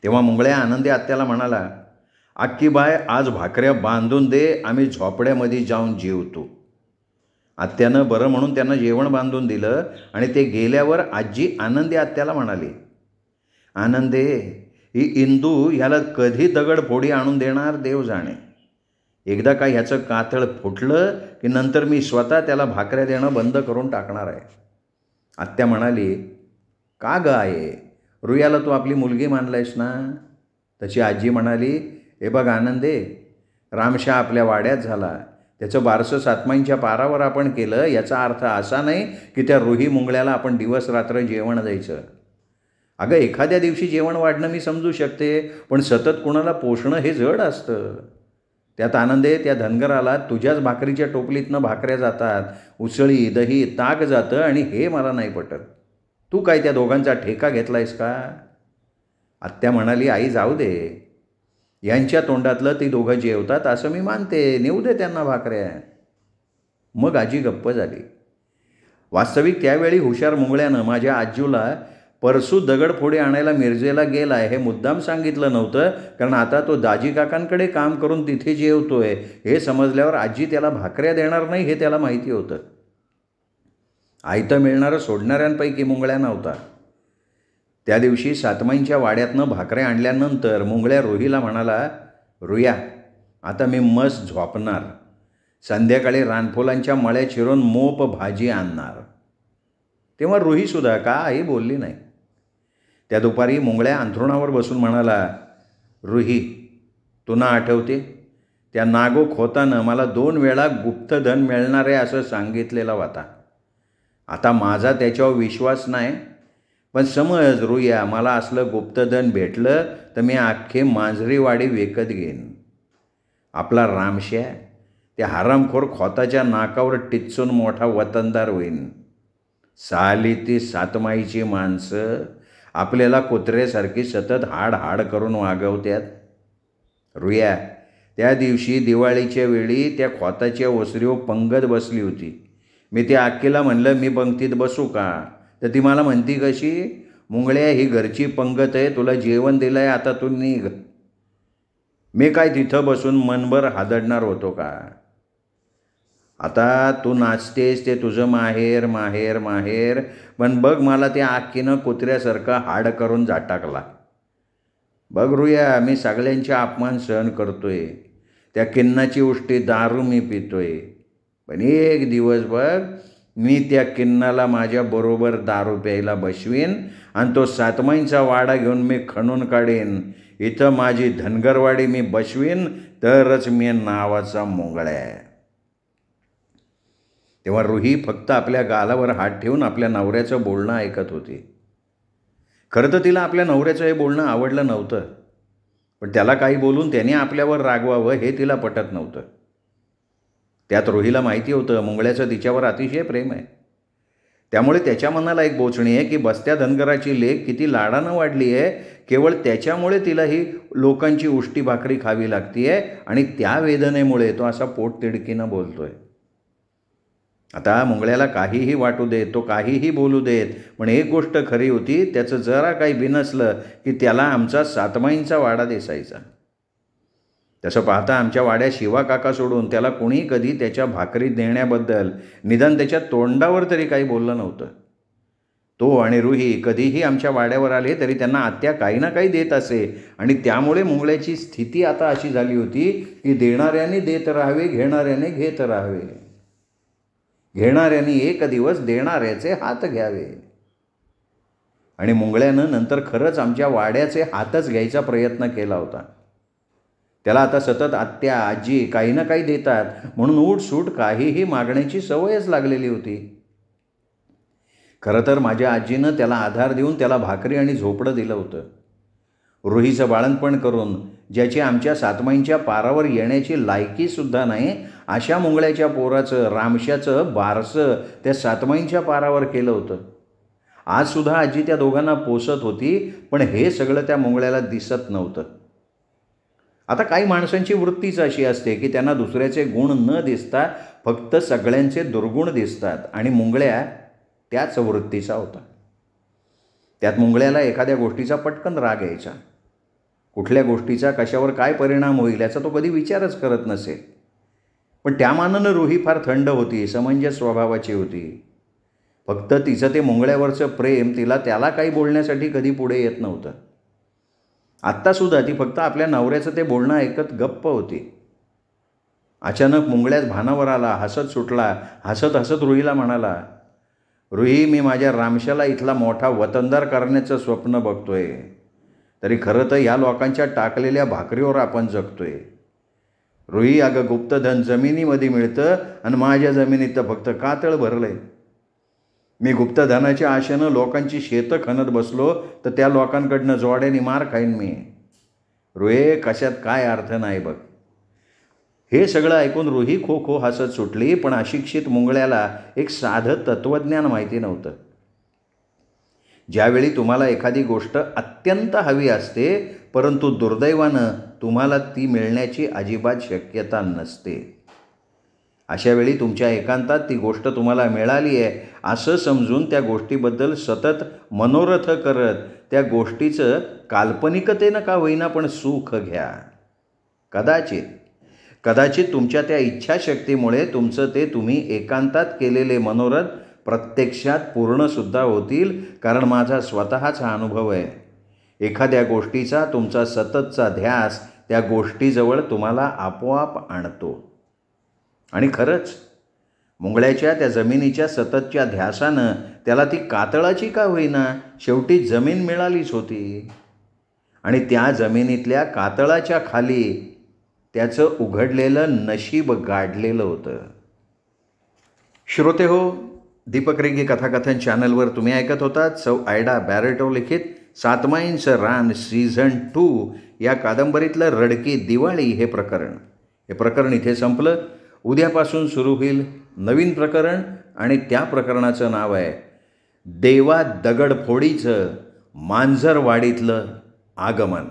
तेव्हा मुंगळ्या आनंदी आत्याला म्हणाला, अक्की बाय, आज भाकऱ्या बांधून दे, आम्ही झोपड्यामध्ये जाऊन जेवतो. आत्यानं बरं म्हणून त्यांना जेवण बांधून दिलं आणि ते गेल्यावर आजी आनंदी आत्याला म्हणाली, आनंदे, ही इंदू ह्याला कधी दगडफोडी आणून देणार देव जाणे. एकदा का ह्याचं कातळ फुटलं की नंतर मी स्वतः त्याला भाकऱ्या देणं बंद करून टाकणार आहे. आत्या म्हणाली, का ग आहे, रुयाला तू आपली मुलगी मानलायस ना. तशी आजी म्हणाली, हे बघ आनंदे, रामशा आपल्या वाड्यात झाला, त्याचं बारसं सातमाईंच्या पारावर आपण केलं, याचा अर्थ असा नाही की त्या रुही मुंगळ्याला आपण दिवस रात्र जेवण द्यायचं. अगं, एखाद्या दिवशी जेवण वाढणं मी समजू शकते, पण सतत कुणाला पोषणं हे जड असतं. त्यात आनंदे, त्या धनगराला तुझ्याच भाकरीच्या टोपलीतनं भाकऱ्या जातात, उसळी, दही, ताक जातं आणि हे मला नाही पटत. तू काय त्या दोघांचा ठेका घेतलायस का? आत्या म्हणाली, आई जाऊ दे, यांच्या तोंडातलं ती दोघं जेवतात असं मी मानते, नेऊ दे त्यांना भाकऱ्या. मग आजी गप्प झाली. वास्तविक त्यावेळी हुशार मुंगळ्यानं माझ्या आजूला परसू दगडफोडी आणायला मिरजेला गेला आहे हे मुद्दाम सांगितलं नव्हतं, कारण आता तो दाजी काकांकडे काम करून तिथे जेवतोय हे समजल्यावर आजी त्याला भाकऱ्या देणार नाही हे त्याला माहिती होतं. आयतं मिळणारं सोडणाऱ्यांपैकी मुंगळ्या नव्हता. त्या दिवशी सातमाईंच्या वाड्यातनं भाकऱ्या आणल्यानंतर मुंगळ्या रुहीला म्हणाला, रुया, आता मी मस्त झोपणार. संध्याकाळी रानफुलांच्या मळ्या चिरून मोप भाजी आणणार. तेव्हा रुहीसुद्धा काही बोलली नाही. त्या दुपारी मुंगळ्या अंथरुणावर बसून म्हणाला, रुही, तुला आठवते त्या नागो खोतानं मला 2 वेळा गुप्तधन मिळणार आहे असं सांगितलेला होता. आता माझा त्याच्यावर विश्वास नाही, पण समज रुया मला असलं गुप्तधन भेटलं तर मी अख्खे मांजरीवाडी विकत घेईन. आपला रामश्या त्या हरामखोर खोताच्या नाकावर टिचून मोठा वतनदार होईन. साली ती सातमाईची माणसं आपल्याला कुत्र्यासारखी सतत हाड करून वागवतात. रुया, त्या दिवशी दिवाळीच्या वेळी त्या खोताच्या ओसरीवर पंगत बसली होती. मी त्या अक्कीला म्हणलं, मी पंक्तीत बसू का? तर ती मला म्हणती कशी, मुंगळ्या, ही घरची पंगत आहे, तुला जेवण दिलं आहे, आता तू निघ. मी काय तिथं बसून मनभर हादडणार होतो का? आता तू नाचतेस ते तुझं माहेर माहेर माहेर, पण बघ मला त्या आक्कीनं कुत्र्यासारखं हाड करून टाकला. बघ रुया, मी सगळ्यांचे अपमान सहन करतोय. त्या किन्नाची उष्टी दारू मी पितोय, पण एक दिवस बघ मी त्या किन्नाला माझ्याबरोबर दारू प्यायला बसवीन आणि तो सातमाईंचा वाडा घेऊन मी खणून काढीन. इथं माझी धनगरवाडी मी बसवीन, तरच मी नावाचा मुंगळ्या आहे. तेव्हा रुही फक्त आपल्या गालावर हात ठेवून आपल्या नवऱ्याचं बोलणं ऐकत होती. खरं तर तिला आपल्या नवऱ्याचं हे बोलणं आवडलं नव्हतं, पण त्याला काही बोलून त्याने आपल्यावर रागवावं हे तिला पटत नव्हतं. त्यात रुहीला माहिती होतं मुंगळ्याचं तिच्यावर अतिशय प्रेम आहे. त्यामुळे त्याच्या मनाला एक बोचणी आहे की बस्त्या धनगराची लेक किती लाडानं वाढली आहे, केवळ त्याच्यामुळे तिला ही लोकांची उष्टी भाकरी खावी लागती आहे आणि त्या वेदनेमुळे तो असा पोटतिडकीनं बोलतोय. आता मुंगळ्याला काहीही वाटू देत, तो काहीही बोलू देत, पण एक गोष्ट खरी होती, त्याचं जरा काही बिनसलं की त्याला आमचा सातमाईंचा वाडा दिसायचा. तसं पाहता आमच्या वाड्यात शिवा काका सोडून त्याला कोणी कधी त्याच्या भाकरी देण्याबद्दल निदान त्याच्या तोंडावर तरी काही बोललं नव्हतं. तो आणि रुही कधीही आमच्या वाड्यावर आले तरी त्यांना आत्या काही ना काही देत असे आणि त्यामुळे मुंगळ्याची स्थिती आता अशी झाली होती की देणाऱ्याने देत राहावे, घेणाऱ्याने घेत राहावे. घेणाऱ्याने एक दिवस देणाऱ्याचे हात घ्यावे. आणि मुंगळ्यानं नंतर खरंच आमच्या वाड्याचे हातच घ्यायचा प्रयत्न केला होता. त्याला आता सतत आत्या आजी काही ना काही देतात म्हणून उठसूट काहीही मागण्याची सवयच लागलेली होती. खरं तर माझ्या आजीनं त्याला आधार देऊन त्याला भाकरी आणि झोपडं दिलं होतं. रुहीचं बाळंतपण करून ज्याची आमच्या सातमाईंच्या पारावर येण्याची लायकीसुद्धा नाही, अशा मुंगळ्याच्या पोराचं, रामश्याचं बारसं त्या सातमाईंच्या पारावर केलं होतं. आजसुद्धा आजी त्या दोघांना पोसत होती, पण हे सगळं त्या मुंगळ्याला दिसत नव्हतं. आता काही माणसांची वृत्तीच अशी असते की त्यांना दुसऱ्याचे गुण न दिसता फक्त सगळ्यांचे दुर्गुण दिसतात आणि मुंगळ्या त्याच वृत्तीचा होता. त्यात मुंगळ्याला एखाद्या गोष्टीचा पटकन राग यायचा. कुठल्या गोष्टीचा कशावर काय परिणाम होईल याचा तो कधी विचारच करत नसे. पण त्या मानानं रुही फार थंड होती, समंजस स्वभावाची होती. फक्त तिचं ते मुंगळ्यावरचं प्रेम तिला त्याला काही बोलण्यासाठी कधी पुढे येत नव्हतं. आत्तासुद्धा ती फक्त आपल्या नवऱ्याचं ते बोलणं ऐकत गप्प होती. अचानक मुंगळ्याच भानावर आला, हसत सुटला. हसत हसत रुहीला म्हणाला, रुही, मी माझ्या रामशाला इथला मोठा वतनदार करण्याचं स्वप्न बघतोय, तरी खरं तर या लोकांच्या टाकलेल्या भाकरीवर आपण जगतोय. रुही, अगं गुप्तधन जमिनीमध्ये मिळतं आणि माझ्या जमिनीत तर फक्त कातळ भरलंय. मी गुप्तधनाच्या आशेनं लोकांची शेतं खणत बसलो तर त्या लोकांकडनं जोड्याने मार खाईन मी. रुहे, कशात काय अर्थ नाही बघ. हे सगळं ऐकून रुही खो खो हसत सुटली, पण अशिक्षित मुंगळ्याला एक साधं तत्त्वज्ञान माहिती नव्हतं. ज्यावेळी तुम्हाला एखादी गोष्ट अत्यंत हवी असते, परंतु दुर्दैवानं तुम्हाला ती मिळण्याची अजिबात शक्यता नसते, अशावेळी तुमच्या एकांतात ती गोष्ट तुम्हाला मिळाली आहे असं समजून त्या गोष्टीबद्दल सतत मनोरथ करत त्या गोष्टीचं काल्पनिकतेनं का होईना पण सुख घ्या. कदाचित तुमच्या त्या इच्छाशक्तीमुळे तुमचं ते तुम्ही एकांतात केलेले मनोरथ प्रत्यक्षात पूर्णसुद्धा होतील, कारण माझा स्वतःचा अनुभव आहे. एखाद्या गोष्टीचा तुमचा सततचा ध्यास त्या गोष्टीजवळ तुम्हाला आपोआप आणतो. आणि खरंच मुंगळ्याच्या त्या जमिनीच्या सततच्या ध्यासानं त्याला ती कातळाची का होईना शेवटी जमीन मिळालीच होती. आणि त्या जमिनीतल्या कातळाच्या खाली त्याचं उघडलेलं नशीब गाडलेलं होतं. श्रोते हो, दीपक रेगे कथाकथन चॅनलवर तुम्ही ऐकत होतात सौ आयडा बॅरेटो लिखित सातमाईंचं रान सीझन 2 या कादंबरीतलं रडकी दिवाळी हे प्रकरण इथे संपलं. उद्यापासून सुरू होईल नवीन प्रकरण आणि त्या प्रकरणाचं नाव आहे देवा दगडफोडीचं मांजरवाडीतलं आगमन.